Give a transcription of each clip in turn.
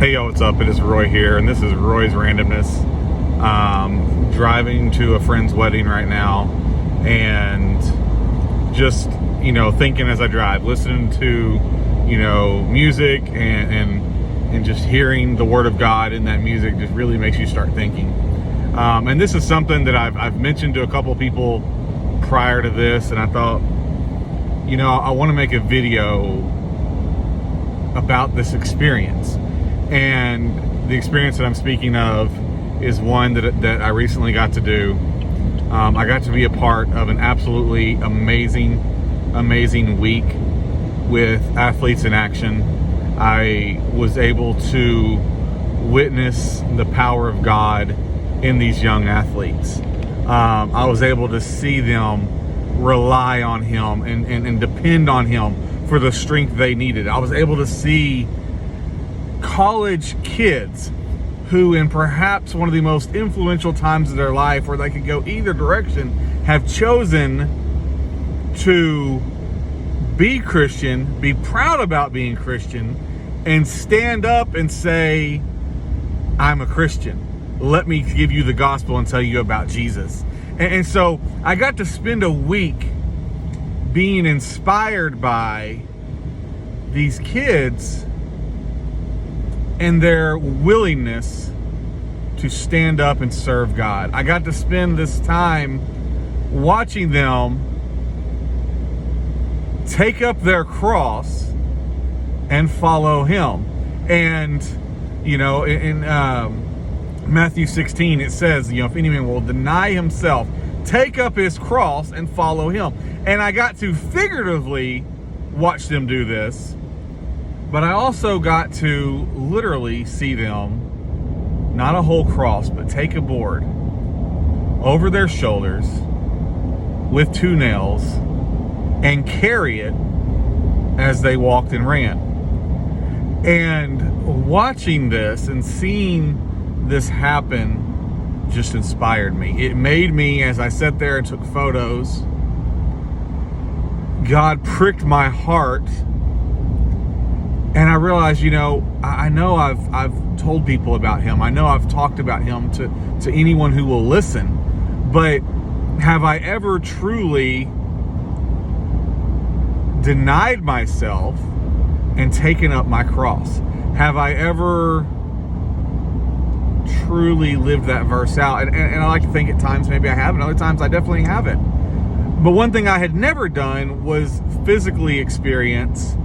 Hey yo, what's up? It is Roy here, and this is Roy's Randomness. Driving to a friend's wedding right now, and just, thinking as I drive, listening to, music and just hearing the Word of God in that music just really makes you start thinking. And this is something that I've mentioned to a couple people prior to this, and I thought, I want to make a video about this experience. And the experience that I'm speaking of is one that I recently got to do. I got to be a part of an absolutely amazing week with Athletes in Action. I was able to witness the power of God in these young athletes. I was able to see them rely on Him and depend on Him for the strength they needed. I was able to see college kids who, in perhaps one of the most influential times of their life where they could go either direction, have chosen to be Christian, be proud about being Christian, and stand up and say, I'm a Christian. Let me give you the gospel and tell you about Jesus. And so I got to spend a week being inspired by these kids and their willingness to stand up and serve God. I got to spend this time watching them take up their cross and follow Him. And, in Matthew 16, it says, if any man will deny himself, take up his cross and follow Him. And I got to figuratively watch them do this, but I also got to literally see them, not a whole cross, but take a board over their shoulders with 2 nails and carry it as they walked and ran. And watching this and seeing this happen just inspired me. It made me, as I sat there and took photos, God pricked my heart. And I realized, I know I've told people about Him. I know I've talked about Him to anyone who will listen. But have I ever truly denied myself and taken up my cross? Have I ever truly lived that verse out? And I like to think at times maybe I have, and other times I definitely haven't. But one thing I had never done was physically experience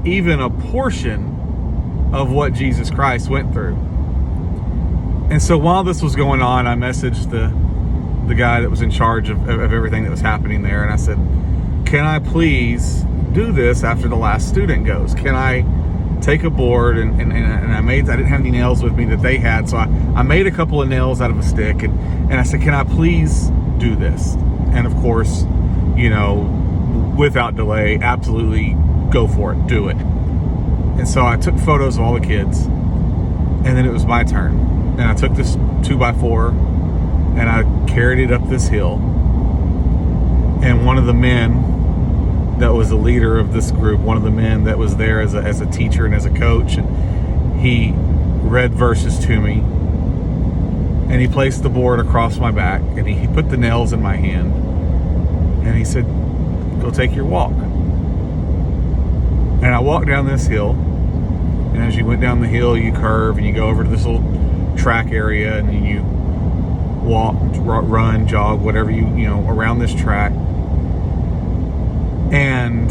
even a portion of what Jesus Christ went through. And so while this was going on, I messaged the guy that was in charge of everything that was happening there, and I said, can I please do this after the last student goes? Can I take a board and I didn't have any nails with me that they had, so I made a couple of nails out of a stick, and I said, can I please do this? And of course, without delay, absolutely go for it, do it. And so I took photos of all the kids, and then it was my turn. And I took this 2x4 and I carried it up this hill. And one of the men that was the leader of this group, one of the men that was there as a teacher and as a coach, and he read verses to me, and he placed the board across my back, and he put the nails in my hand, and he said, go take your walk. And I walked down this hill, and as you went down the hill, you curve and you go over to this little track area, and then you walk, run, jog, whatever you around this track. And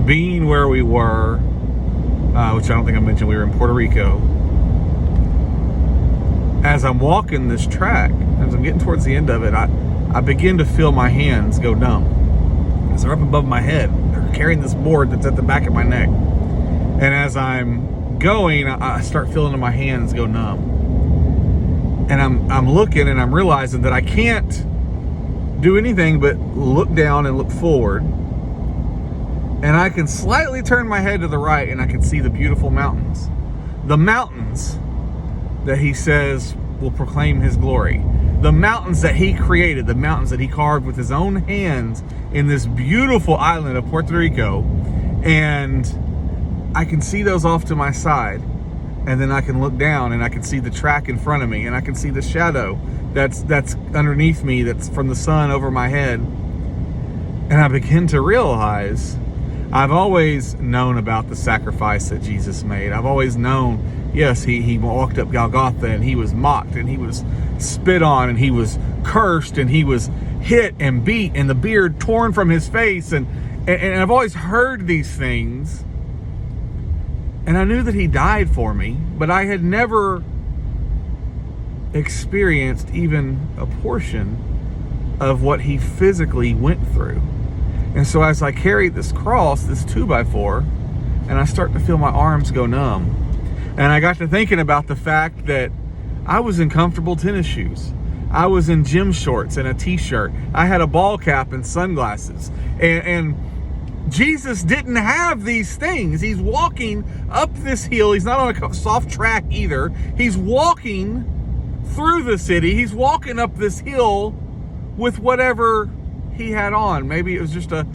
being where we were, which I don't think I mentioned, we were in Puerto Rico. As I'm walking this track, as I'm getting towards the end of it, I begin to feel my hands go numb. As they're up above my head, they're carrying this board that's at the back of my neck. And as I'm going, I start feeling my hands go numb. And I'm looking, and I'm realizing that I can't do anything but look down and look forward. And I can slightly turn my head to the right, and I can see the beautiful mountains. The mountains that He says will proclaim His glory. The mountains that He created, the mountains that He carved with His own hands in this beautiful island of Puerto Rico. And I can see those off to my side. and then I can look down and I can see the track in front of me, and I can see the shadow that's underneath me, that's from the sun over my head. And I begin to realize I've always known about the sacrifice that Jesus made. I've always known, yes, he walked up Golgotha and he was mocked and he was spit on and he was cursed and he was hit and beat and the beard torn from his face. And I've always heard these things. And I knew that he died for me, but I had never experienced even a portion of what he physically went through. And so as I carried this cross, this 2x4, and I start to feel my arms go numb. And I got to thinking about the fact that I was in comfortable tennis shoes. I was in gym shorts and a t-shirt. I had a ball cap and sunglasses. And Jesus didn't have these things. He's walking up this hill. He's not on a soft track either. He's walking through the city. He's walking up this hill with whatever he had on. Maybe it was just a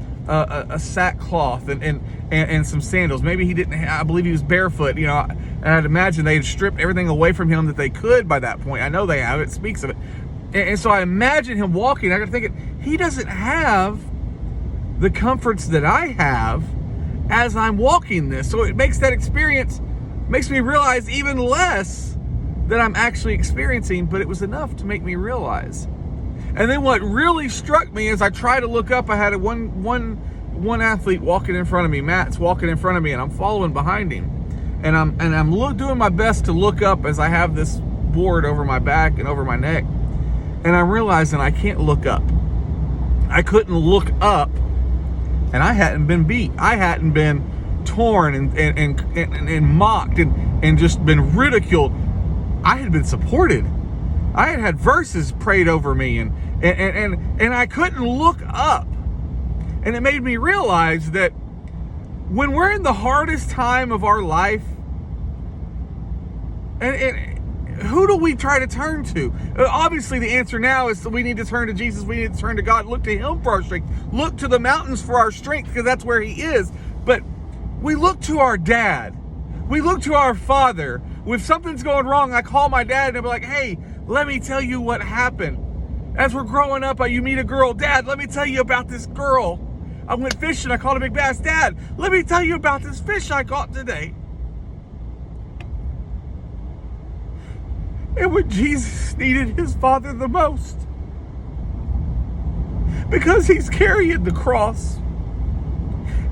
sackcloth and some sandals. Maybe he didn't I believe he was barefoot. You know, and I'd imagine they had stripped everything away from him that they could by that point. I know they have. It speaks of it. And so I imagine him walking. I got to thinking, he doesn't have the comforts that I have as I'm walking this. So it makes that experience, makes me realize even less that I'm actually experiencing, but it was enough to make me realize. And then what really struck me as I tried to look up, I had one athlete walking in front of me. Matt's walking in front of me, and I'm following behind him. And I'm doing my best to look up as I have this board over my back and over my neck. And I'm realizing I can't look up. I couldn't look up, and I hadn't been beat. I hadn't been torn and mocked and just been ridiculed. I had been supported. I had verses prayed over me, and I couldn't look up. And it made me realize that when we're in the hardest time of our life, and who do we try to turn to? Obviously, the answer now is that we need to turn to Jesus. We need to turn to God. Look to him for our strength. Look to the mountains for our strength, because that's where he is. But we look to our dad. We look to our father. If something's going wrong, I call my dad and I'll be like, hey, let me tell you what happened. As we're growing up, you meet a girl. Dad, let me tell you about this girl. I went fishing. I caught a big bass. Dad, let me tell you about this fish I caught today. And when Jesus needed his father the most, because he's carrying the cross,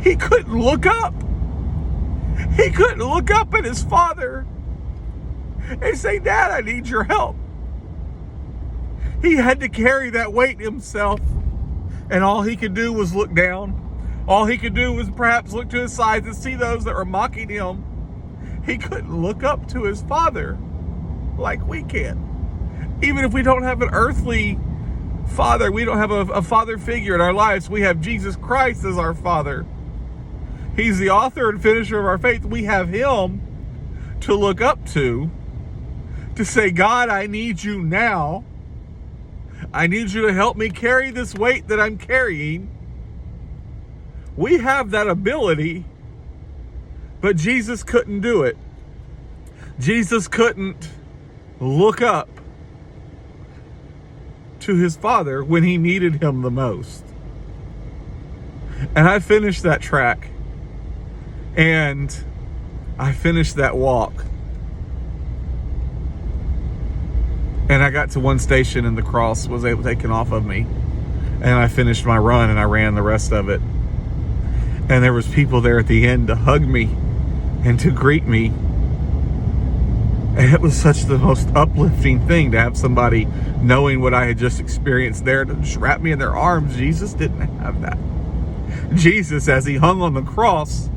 he couldn't look up. He couldn't look up at his father and say, Dad, I need your help. He had to carry that weight himself, and all he could do was look down. All he could do was perhaps look to his sides and see those that were mocking him. He couldn't look up to his father like we can. Even if we don't have an earthly father, we don't have a father figure in our lives, we have Jesus Christ as our father. He's the author and finisher of our faith. We have him to look up to say, God, I need you now. I need you to help me carry this weight that I'm carrying. We have that ability, but Jesus couldn't do it. Jesus couldn't look up to his father when he needed him the most. And I finished that track, and I finished that walk. And I got to one station and the cross was taken off of me. And I finished my run and I ran the rest of it. And there was people there at the end to hug me and to greet me. And it was such the most uplifting thing to have somebody knowing what I had just experienced there to just wrap me in their arms. Jesus didn't have that. Jesus, as he hung on the cross,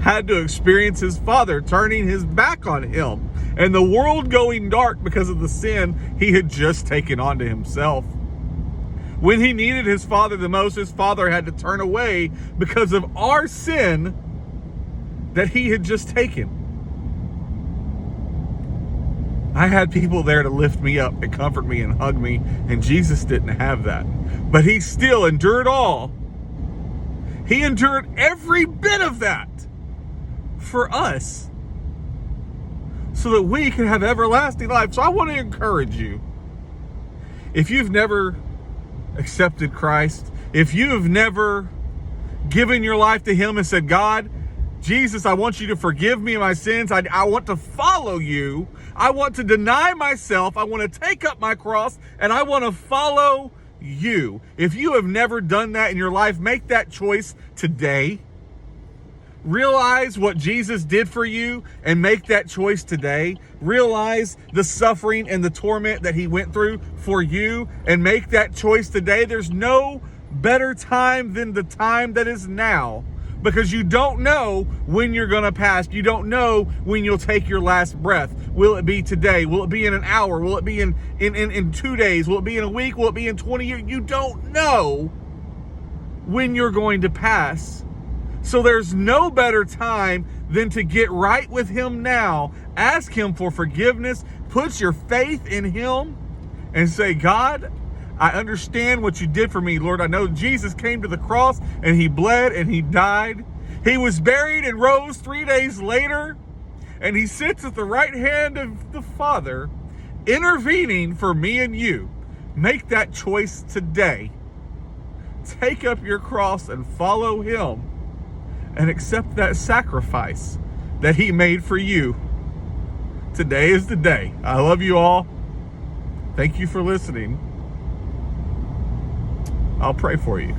had to experience his father turning his back on him and the world going dark because of the sin he had just taken onto himself. When he needed his father the most, his father had to turn away because of our sin that he had just taken. I had people there to lift me up and comfort me and hug me, and Jesus didn't have that. But he still endured all. He endured every bit of that for us, so that we can have everlasting life. So I want to encourage you. If you've never accepted Christ, if you have never given your life to him and said, God, Jesus, I want you to forgive me of my sins. I want to follow you. I want to deny myself. I want to take up my cross, and I want to follow you. If you have never done that in your life, make that choice today. Realize what Jesus did for you and make that choice today. Realize the suffering and the torment that he went through for you and make that choice today. There's no better time than the time that is now, because you don't know when you're going to pass. You don't know when you'll take your last breath. Will it be today? Will it be in an hour? Will it be in 2 days? Will it be in a week? Will it be in 20 years? You don't know when you're going to pass. So there's no better time than to get right with him now. Ask him for forgiveness. Put your faith in him and say, God, I understand what you did for me, Lord. I know Jesus came to the cross and he bled and he died. He was buried and rose 3 days later. And he sits at the right hand of the Father, intervening for me and you. Make that choice today. Take up your cross and follow him, and accept that sacrifice that he made for you. Today is the day. I love you all. Thank you for listening. I'll pray for you.